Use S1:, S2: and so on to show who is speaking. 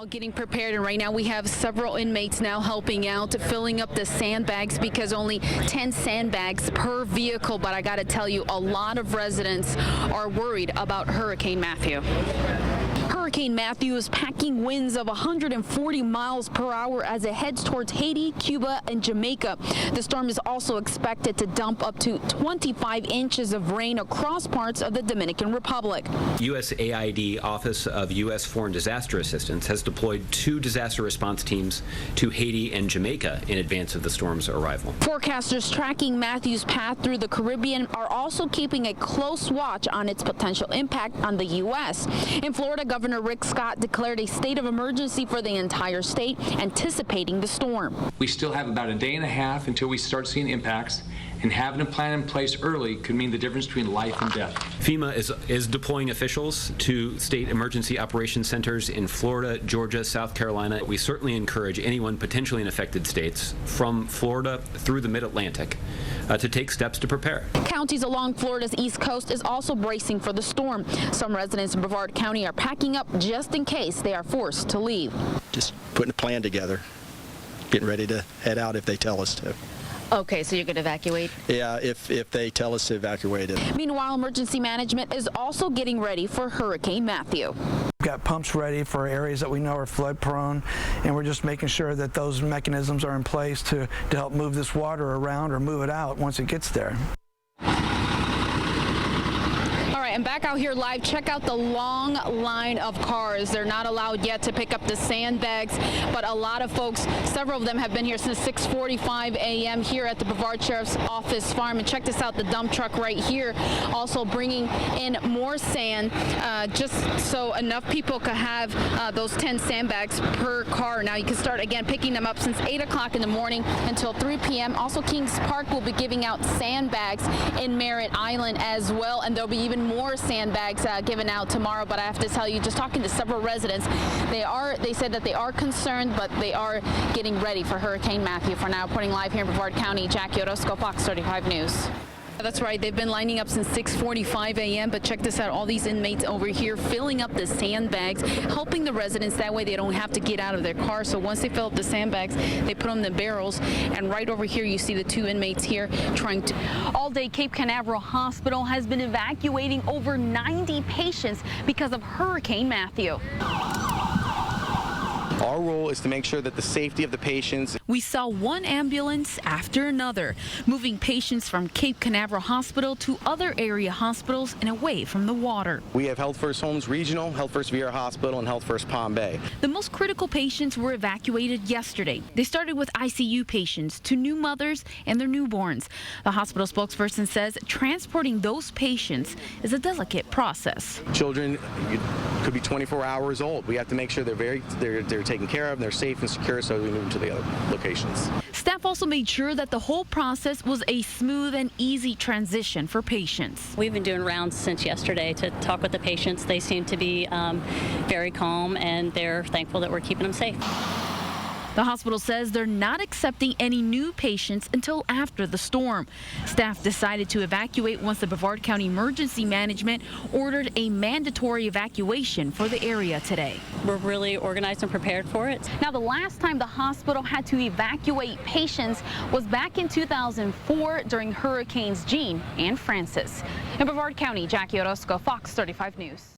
S1: All getting prepared, and right now we have several inmates now helping out, filling up the sandbags because only 10 sandbags per vehicle. But I got to tell you, a lot of residents are worried about Hurricane Matthew. Hurricane Matthew is packing winds of 140 miles per hour as it heads towards Haiti, Cuba, and Jamaica. The storm is also expected to dump up to 25 inches of rain across parts of the Dominican Republic.
S2: USAID Office of U.S. Foreign Disaster Assistance has deployed 2 disaster response teams to Haiti and Jamaica in advance of the storm's arrival.
S1: Forecasters tracking Matthew's path through the Caribbean are also keeping a close watch on its potential impact on the U.S. In Florida, Governor Rick Scott declared a state of emergency for the entire state, anticipating the storm.
S3: We still have about a day and a half until we start seeing impacts, and having a plan in place early could mean the difference between life and death.
S2: FEMA is deploying officials to state emergency operations centers in Florida, Georgia, South Carolina. We certainly encourage anyone potentially in affected states from Florida through the mid-Atlantic to take steps to prepare.
S1: Counties along Florida's east coast is also bracing for the storm. Some residents in Brevard County are packing up just in case they are forced to leave.
S4: Just putting a plan together, getting ready to head out if they tell us to.
S1: Okay, so you're going to evacuate?
S4: Yeah, if they tell us to evacuate it.
S1: Meanwhile, emergency management is also getting ready for Hurricane Matthew.
S5: We've got pumps ready for areas that we know are flood prone, and we're just making sure that those mechanisms are in place to help move this water around or move it out once it gets there.
S1: And back out here live, check out the long line of cars. They're not allowed yet to pick up the sandbags, but a lot of folks, several of them have been here since 6:45 a.m. here at the Brevard Sheriff's Office farm. And check this out, the dump truck right here also bringing in more sand, just so enough people could have those 10 sandbags per car. Now you can start again picking them up since 8 o'clock in the morning until 3 p.m. Also, Kings Park will be giving out sandbags in Merritt Island as well, and there'll be even more sandbags given out tomorrow. But I have to tell you, just talking to several residents, they said that they are concerned, but they are getting ready for Hurricane Matthew. For now, reporting live here in Brevard County, Jackie Orozco, Fox 35 News. That's right, they've been lining up since 6:45 a.m. But check this out, all these inmates over here filling up the sandbags, helping the residents. That way they don't have to get out of their car. So once they fill up the sandbags, they put them in the barrels. And right over here you see the 2 inmates here trying to. All day, Cape Canaveral Hospital has been evacuating over 90 patients because of Hurricane Matthew.
S6: Our role is to make sure that the safety of the patients.
S1: We saw one ambulance after another, moving patients from Cape Canaveral Hospital to other area hospitals and away from the water.
S6: We have Health First Homes Regional, Health First Vieira Hospital, and Health First Palm Bay.
S1: The most critical patients were evacuated yesterday. They started with ICU patients to new mothers and their newborns. The hospital spokesperson says transporting those patients is a delicate process.
S6: Children could be 24 hours old. We have to make sure they're taken care of and they're safe and secure, so we move them to the other locations.
S1: Staff also made sure that the whole process was a smooth and easy transition for patients.
S7: We've been doing rounds since yesterday to talk with the patients. They seem to be very calm, and they're thankful that we're keeping them safe.
S1: The hospital says they're not accepting any new patients until after the storm. Staff decided to evacuate once the Brevard County Emergency Management ordered a mandatory evacuation for the area today.
S7: We're really organized and prepared for it.
S1: Now, the last time the hospital had to evacuate patients was back in 2004 during Hurricanes Jean and Francis. In Brevard County, Jackie Orozco, Fox 35 News.